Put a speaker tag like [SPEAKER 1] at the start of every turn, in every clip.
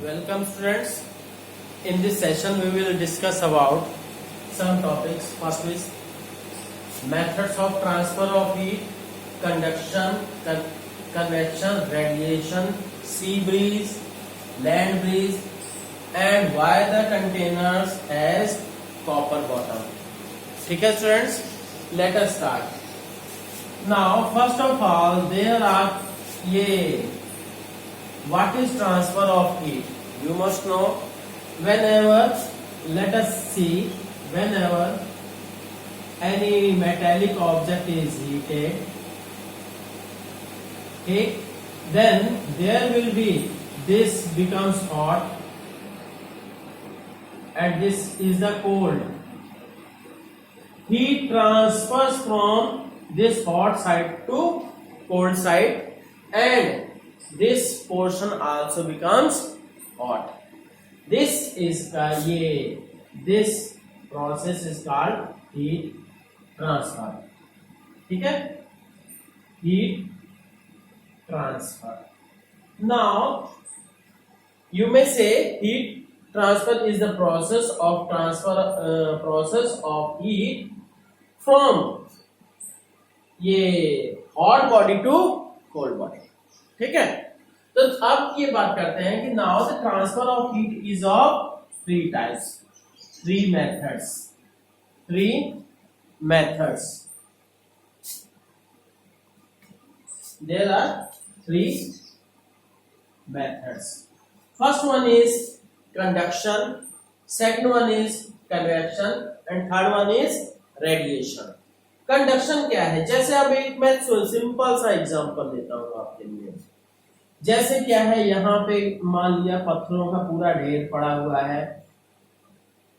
[SPEAKER 1] Welcome students. In this session we will discuss about some topics. First is methods of transfer of heat, conduction, convection, radiation, sea breeze, land breeze, and why the containers has copper bottom. ठीक है students, let us start. Now first of all there are what is transfer of heat? You must know. Whenever, let us see, whenever any metallic object is heated, okay, then there will be, this becomes hot and this is the cold. Heat transfers from this hot side to cold side and this portion also becomes hot. This is this process is called heat transfer. ठीक है, heat transfer. Now you may say heat transfer is the process of heat from hot body to cold body. ठीक है, तो अब ये बात करते हैं कि now the transfer of heat is of three types, three methods there are three methods. First one is conduction, second one is convection and third one is radiation. Conduction क्या है? जैसे अब एक मैं सिंपल सा एग्जांपल देता हूं आपके लिए. जैसे क्या है, यहाँ पे मान लिया पत्थरों का पूरा ढेर पड़ा हुआ है.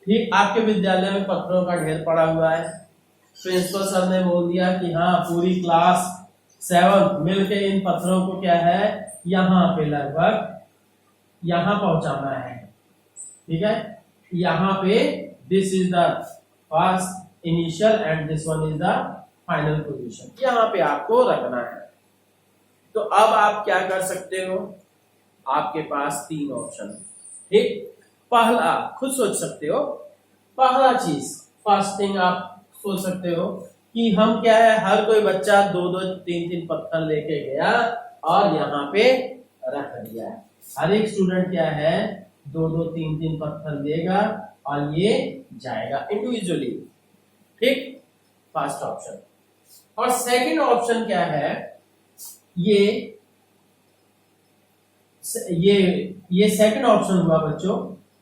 [SPEAKER 1] ठीक, आपके विद्यालय में पत्थरों का ढेर पड़ा हुआ है. प्रिंसिपल सर ने बोल दिया कि हाँ पूरी क्लास 7 मिलके इन पत्थरों को क्या है यहाँ पे लगभग यहाँ पहुंचाना है. ठीक है, यहाँ पे this is the first initial and this one is the final position. यहाँ पे आपको रखना है. तो अब आप क्या कर सकते हो, आपके पास तीन ऑप्शन. ठीक, पहला खुद सोच सकते हो. पहला चीज, फर्स्ट थिंग आप सोच सकते हो कि हम क्या है, हर कोई बच्चा 2-2 3-3 पत्थर लेके गया और यहाँ पे रख दिया. हर एक स्टूडेंट क्या है 2-2 3-3 पत्थर लेगा और ये जाएगा इंडिविजुअली. ठीक, फर्स्ट ऑप्शन. और सेकंड ऑप्शन क्या है, ये सेकंड ऑप्शन हुआ बच्चों.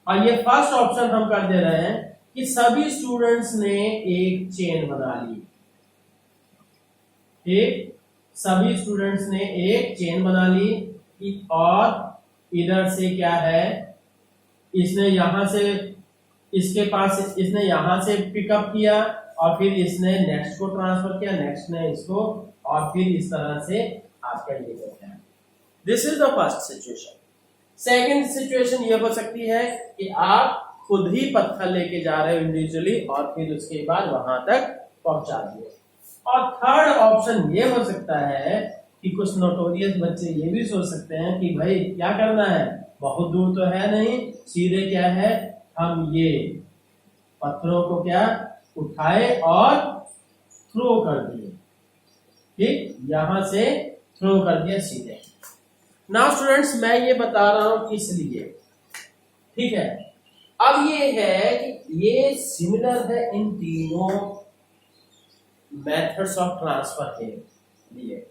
[SPEAKER 1] और ये फर्स्ट ऑप्शन हम कर दे रहे हैं कि सभी स्टूडेंट्स ने एक चेन बना ली. ठीक, सभी स्टूडेंट्स ने एक चेन बना ली और इधर से क्या है, इसने यहां से इसके पास इसने यहां से पिकअप किया और फिर इसने नेक्स्ट को ट्रांसफर किया, नेक्स्ट ने इसको, और फिर इस तरह से आपका ये होता है. This is the first situation. Second situation ये हो सकती है कि आप खुद ही पत्थर लेके जा रहे हो इंडिविजुअली और फिर उसके बाद वहां तक पहुंचा दिए. और थर्ड ऑप्शन ये हो सकता है कि कुछ नोटोरियस बच्चे ये भी सोच सकते हैं कि भाई क्या करना है, बहुत दूर तो है नहीं, सीधे क्या है हम ये पत्थरों को क्या उठाए और थ्रो कर दिए. ठीक, यहां से थ्रो कर दिया सीधे. नाउ स्टूडेंट्स मैं ये बता रहा हूं किस लिए. ठीक है, अब ये है कि ये सिमिलर है इन तीनों मेथड्स ऑफ ट्रांसफर के लिए.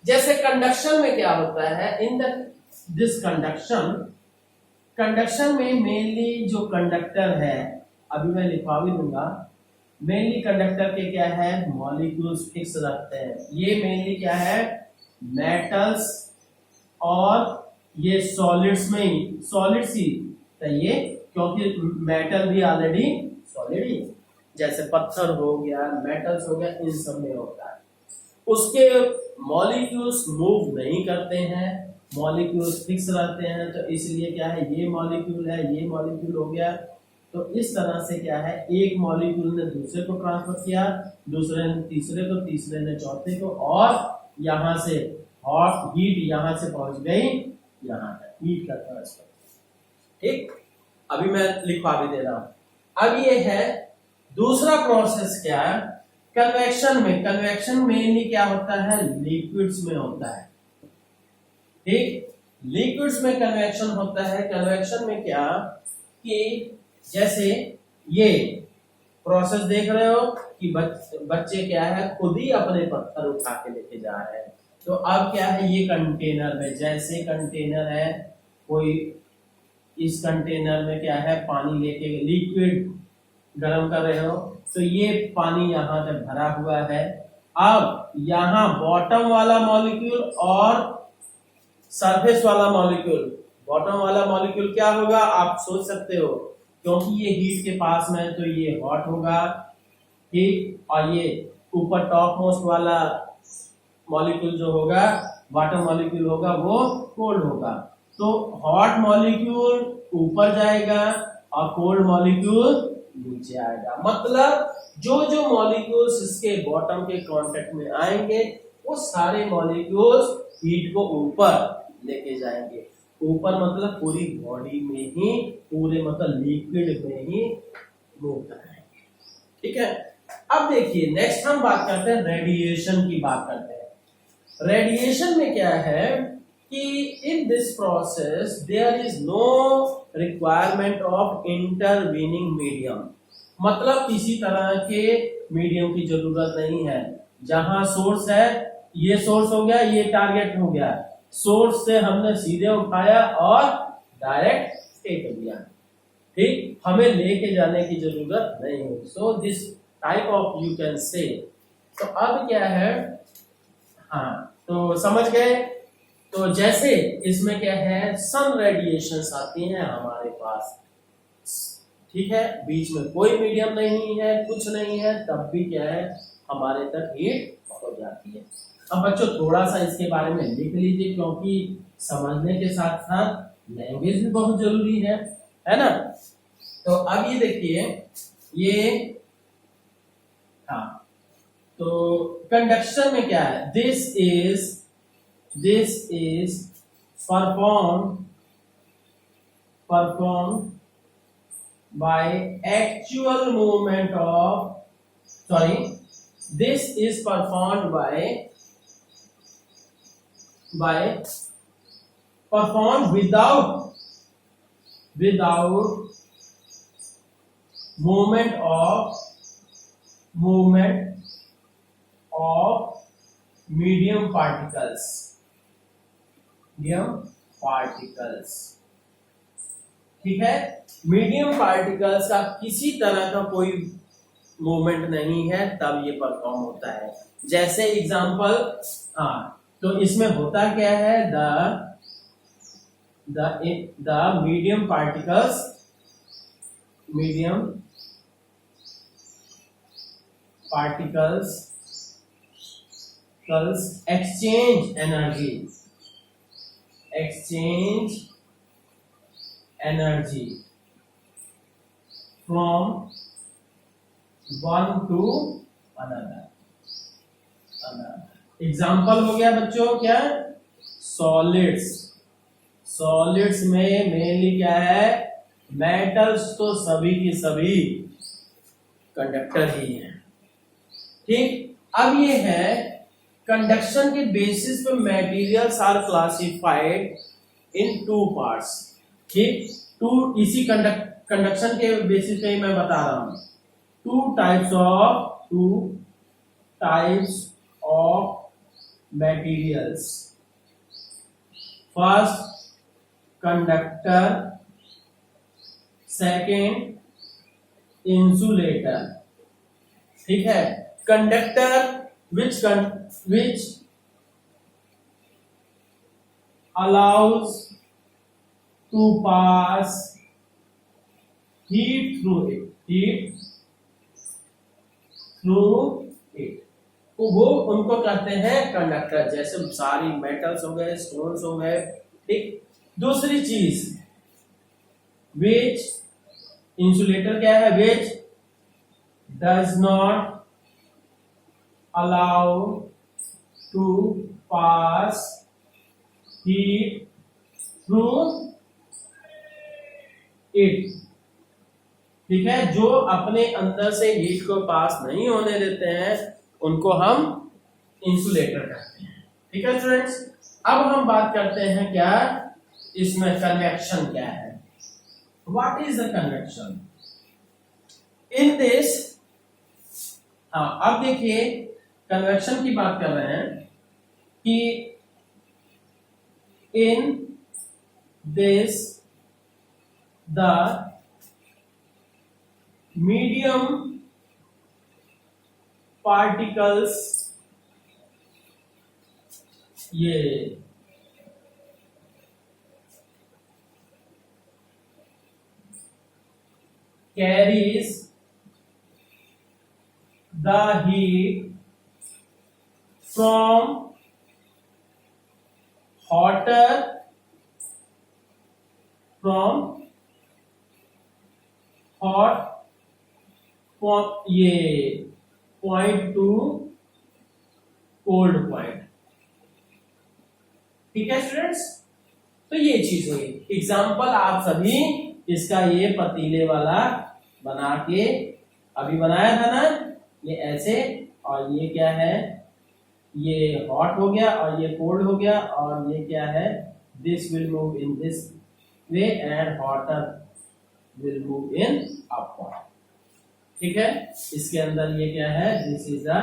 [SPEAKER 1] जैसे कंडक्शन में क्या होता है, इन दिस कंडक्शन में मेनली जो कंडक्टर है, अभी मैं लिखवा भी दूंगा, मेनली कंडक्टर के क्या है मॉलिक्यूल्स फिक्स रखते हैं. ये मेनली क्या है मेटल्स और ये सॉलिड्स में ही, सॉलिड्स ही चाहिए क्योंकि मेटल भी ऑलरेडी सॉलिड ही, जैसे पत्थर हो गया, मेटल्स हो गया, इन सब में होता है. उसके मॉलिक्यूल्स मूव नहीं करते हैं, मॉलिक्यूल्स फिक्स रहते हैं. तो इसलिए क्या है, ये मॉलिक्यूल है, ये मॉलिक्यूल हो गया, तो इस तरह से क्या है एक मॉलिक्यूल ने दूसरे को ट्रांसफर किया, दूसरे ने तीसरे को, तीसरे ने चौथे को, और यहां से हॉट हीट यहां से पहुंच गई यहां तक, हीट का ट्रांसफर. ठीक, अभी मैं लिखवा भी दे रहा हूं। अब ये है दूसरा प्रोसेस, क्या है, कन्वेक्शन में। कन्वेक्शन मेनली क्या होता है, लिक्विड्स में होता है। ठीक, लिक्विड्स में कन्वेक्शन होता है। कन्वेक्शन में क्या कि जैसे ये प्रोसेस देख रहे हो कि बच्चे क्या है, खुद ही अपने पत्थर उठा के लेके जा रहे हैं। तो अब क्या है, ये कंटेनर में, जैसे कंटेनर है कोई, इस कंटेनर में क्या है, पानी लेके लिक्विड गर्म कर रहे हो, तो ये पानी यहाँ तक भरा हुआ है। अब यहाँ बॉटम वाला मॉलिक्यूल और सरफेस वाला मॉलिक्यूल, बॉटम वाला मॉलिक्यूल क्या होगा, आप सोच सकते हो, क्योंकि ये हीट के पास में है तो ये हॉट होगा। ठीक, और ये ऊपर टॉप मोस्ट वाला मॉलिक्यूल जो होगा, बॉटम मॉलिक्यूल होगा, वो कोल्ड होगा। तो हॉट मॉलिक्यूल ऊपर जाएगा और कोल्ड मॉलिक्यूल नीचे आएगा। मतलब जो जो मॉलिक्यूल्स इसके बॉटम के कांटेक्ट में आएंगे वो सारे मॉलिक्यूल्स हीट को ऊपर लेके जाएंगे। ऊपर मतलब पूरी बॉडी में ही, पूरे मतलब लिक्विड में ही मूव कराएंगे। ठीक है, अब देखिए नेक्स्ट हम बात करते हैं रेडिएशन की बात करते हैं। रेडिएशन में क्या है कि in this process there is no requirement of intervening medium. मतलब किसी तरह के मीडियम की जरूरत नहीं है। जहां सोर्स है, ये सोर्स हो गया, ये टारगेट हो गया, सोर्स से हमने सीधे उठाया और डायरेक्ट फेंक दिया। ठीक, हमें लेके जाने की जरूरत नहीं है। So this type of you can say. तो अब क्या है, हाँ तो समझ गए। तो जैसे इसमें क्या है, सन रेडिएशंस आती हैं हमारे पास, ठीक है, बीच में कोई मीडियम नहीं है, कुछ नहीं है, तब भी क्या है, हमारे तक हीट पहुंच जाती है। अब बच्चों थोड़ा सा इसके बारे में लिख लीजिए, क्योंकि समझने के साथ साथ लैंग्वेज भी बहुत जरूरी है ना। तो अब ये देखिए, ये हाँ, तो कंडक्शन में क्या है, this is perform by actual movement of this is performed without movement of medium particles। ठीक है, मीडियम पार्टिकल्स का किसी तरह का कोई मूवमेंट नहीं है, तब ये परफॉर्म होता है। जैसे एग्जांपल, तो इसमें होता क्या है, the medium particles exchange energy from one to another। Example हो गया बच्चों क्या, सॉलिड्स में मेनली क्या है, मेटल्स तो सभी की सभी कंडक्टर ही हैं। ठीक, अब ये है कंडक्शन के बेसिस पे materials are classified in two parts. ठीक, इसी कंडक्शन के बेसिस पे ही मैं बता रहा हूं। Two types of materials. First conductor, second insulator. ठीक है, conductor which allows to pass heat through it, तो वो उनको कहते हैं कंडक्टर। जैसे सारी मेटल्स हो गए, स्टोन्स हो गए। ठीक, दूसरी चीज which इंसुलेटर क्या है, which does not allow to pass heat through it, ठीक है, जो अपने अंदर से हीट को पास नहीं होने देते हैं उनको हम इंसुलेटर कहते हैं। ठीक है स्टूडेंट्स, अब हम बात करते हैं क्या इसमें कन्वेक्शन क्या है। What is the convection in this. हाँ, अब देखिए कन्वेक्शन की बात कर रहे हैं कि in this the medium particles, ये carries the heat from hotter from hot ये पॉइंट टू कोल्ड पॉइंट। ठीक है स्टूडेंट्स, तो ये चीज हुई। एग्जाम्पल आप सभी इसका ये पतीले वाला बना के अभी बनाया था ना, ये ऐसे, और ये क्या है, ये हॉट हो गया और ये कोल्ड हो गया, और ये क्या है, this will move in this way and hotter will move in upward. ठीक है, इसके अंदर ये क्या है, दिस इज अ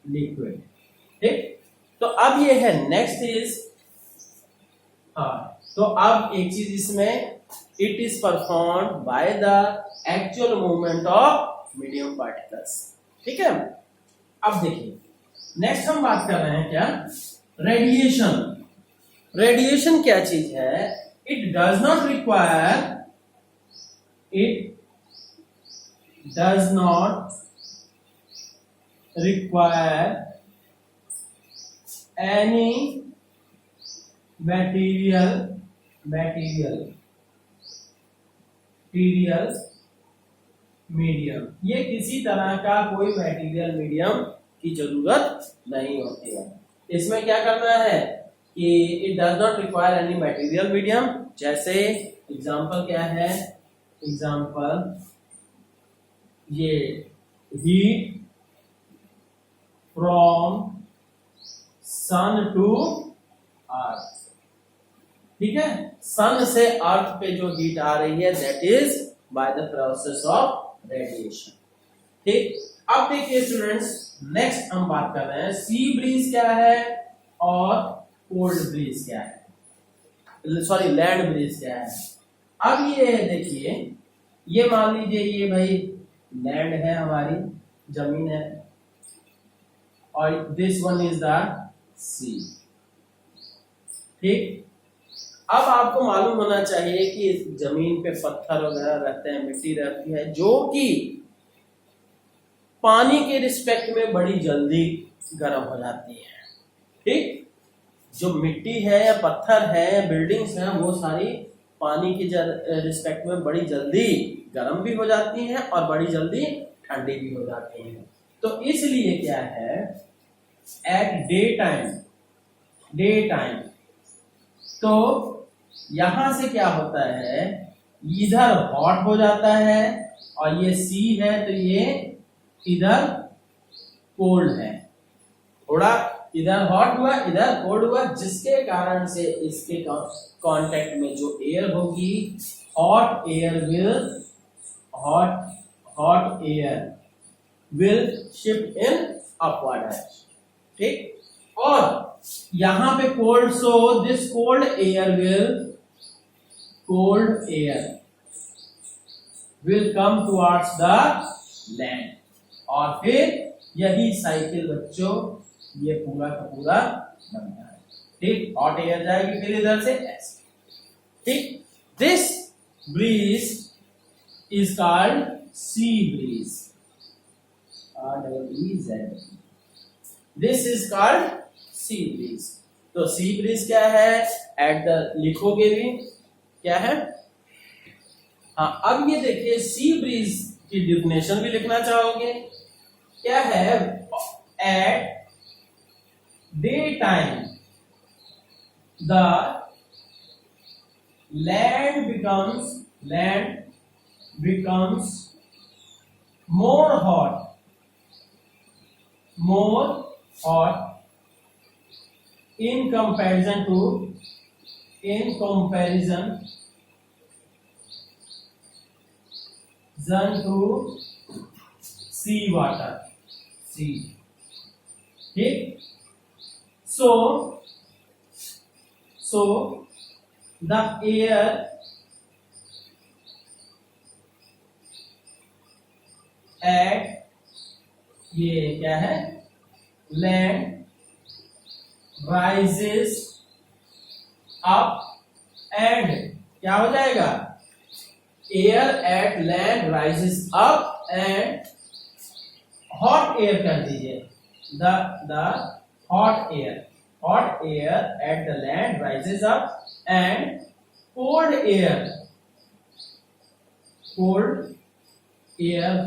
[SPEAKER 1] लिक्विड। ठीक, तो अब ये है नेक्स्ट इज, हाँ, तो अब एक चीज इसमें, it is performed by the actual movement of medium particles. ठीक है, अब देखिए नेक्स्ट हम बात कर रहे हैं क्या, रेडिएशन। रेडिएशन क्या चीज है, it does not require, it does not require any material medium, ये किसी तरह का कोई मटेरियल मीडियम की जरूरत नहीं होती है। इसमें क्या करना है कि it does not require any material medium. जैसे एग्जांपल क्या है, एग्जांपल ये heat from sun to earth. ठीक है, सन से अर्थ पे जो हीट आ रही है that is by the process of radiation. ठीक, अब देखिए स्टूडेंट्स, नेक्स्ट हम बात कर रहे हैं सी ब्रीज क्या है और कोल्ड ब्रीज क्या है, सॉरी लैंड ब्रीज क्या है। अब ये देखिए, ये मान लीजिए ये भाई लैंड है, हमारी जमीन है, और दिस वन इज द सी। ठीक, अब आपको मालूम होना चाहिए कि जमीन पे पत्थर वगैरह रहते हैं, मिट्टी रहती है, जो कि पानी के रिस्पेक्ट में बड़ी जल्दी गर्म हो जाती है। ठीक, जो मिट्टी है या पत्थर है, बिल्डिंग्स हैं, वो सारी पानी के रिस्पेक्ट में बड़ी जल्दी गर्म भी हो जाती हैं और बड़ी जल्दी ठंडी भी हो जाती हैं। तो इसलिए क्या है, एट डे टाइम तो यहां से क्या होता है, इधर हॉट हो जाता है, और ये सी है तो ये इधर कोल्ड है, थोड़ा इधर हॉट हुआ इधर कोल्ड हुआ, जिसके कारण से इसके कांटेक्ट में जो एयर होगी, hot air will shift in upward direction. ठीक, और यहां पे cold, so this cold air will come towards the land, और फिर यही साइकिल बच्चों ये पूरा का पूरा बनता है। ठीक, हॉट एयर जाएगी फिर इधर से ऐसे। ठीक, this breeze is called sea breeze, this is called sea breeze. तो सी ब्रीज क्या है, एट द लिखोगे भी क्या है, हाँ, अब ये देखिए सी ब्रीज की डिफिनेशन भी लिखना चाहोगे, क्या है, eight daytime the land becomes land becomes more hot in comparison to sea water. sea ठीक. So the air at ये क्या है land rises up and क्या हो जाएगा air at land rises up and hot air कर दीजिए the hot air at the land rises up and cold air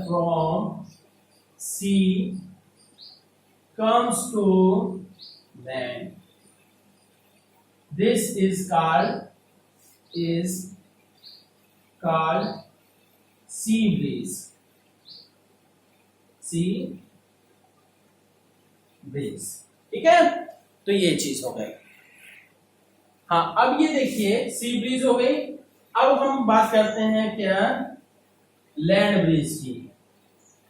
[SPEAKER 1] from sea comes to land. This is called sea breeze. ठीक है, तो ये चीज हो गई. हाँ, अब ये देखिए सी ब्रीज हो गई. अब हम बात करते हैं क्या लैंड ब्रीज की.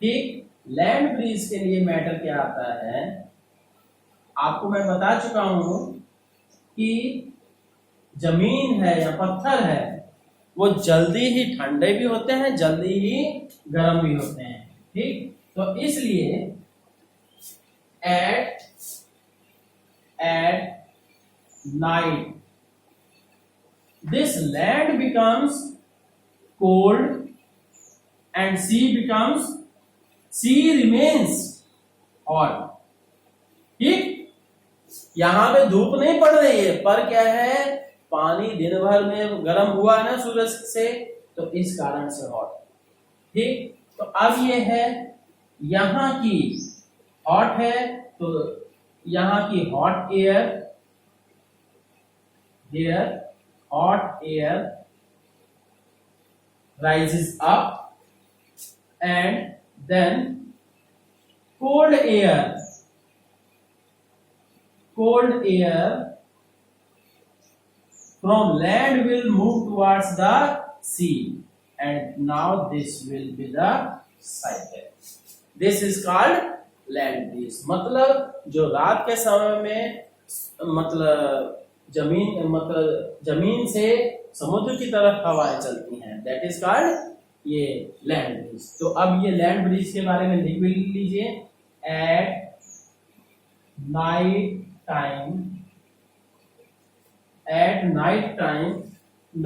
[SPEAKER 1] ठीक, लैंड ब्रीज के लिए मैटर क्या आता है, आपको मैं बता चुका हूं कि जमीन है या पत्थर है वो जल्दी ही ठंडे भी होते हैं, जल्दी ही गर्म भी होते हैं. ठीक, तो इसलिए at night this land becomes cold and sea remains hot. ठीक, यहां पे धूप नहीं पड़ रही है पर क्या है पानी दिन भर में गर्म हुआ है ना सूरज से, तो इस कारण से हॉट. ठीक, तो अब ये है यहां की हॉट है तो यहां की hot air rises up and then cold air from land will move towards the sea and now this will be the cycle. This is called land breeze. मतलब जो रात के समय में जमीन से समुद्र की तरफ हवाएं चलती हैं, दैट इज कॉल्ड ये लैंड ब्रीज. तो अब ये लैंड ब्रीज के बारे में लिख भी लीजिए. एट नाइट टाइम द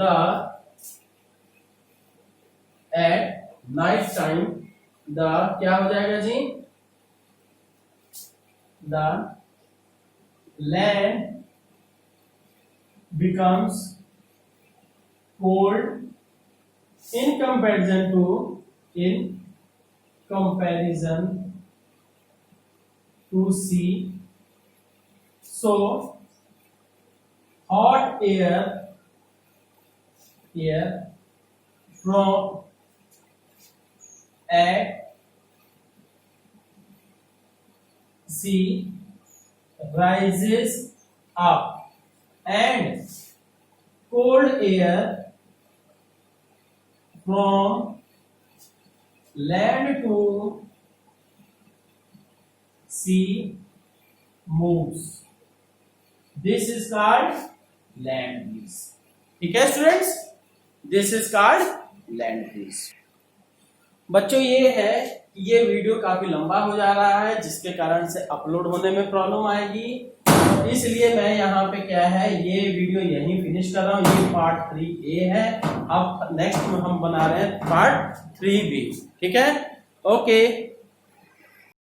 [SPEAKER 1] क्या हो जाएगा जी, the land becomes cold in comparison to sea. So hot air from at sea rises up and cold air from land to sea moves. This is called land breeze. ठीक है students, this is called land breeze. बच्चों ये है कि ये video काफी लंबा हो जा रहा है जिसके कारण से अपलोड होने में प्रॉब्लम आएगी, इसलिए मैं यहाँ पे क्या है ये वीडियो यहीं फिनिश कर रहा हूँ. ये पार्ट 3A है. अब नेक्स्ट में हम बना रहे हैं पार्ट 3B. ठीक है, ओके.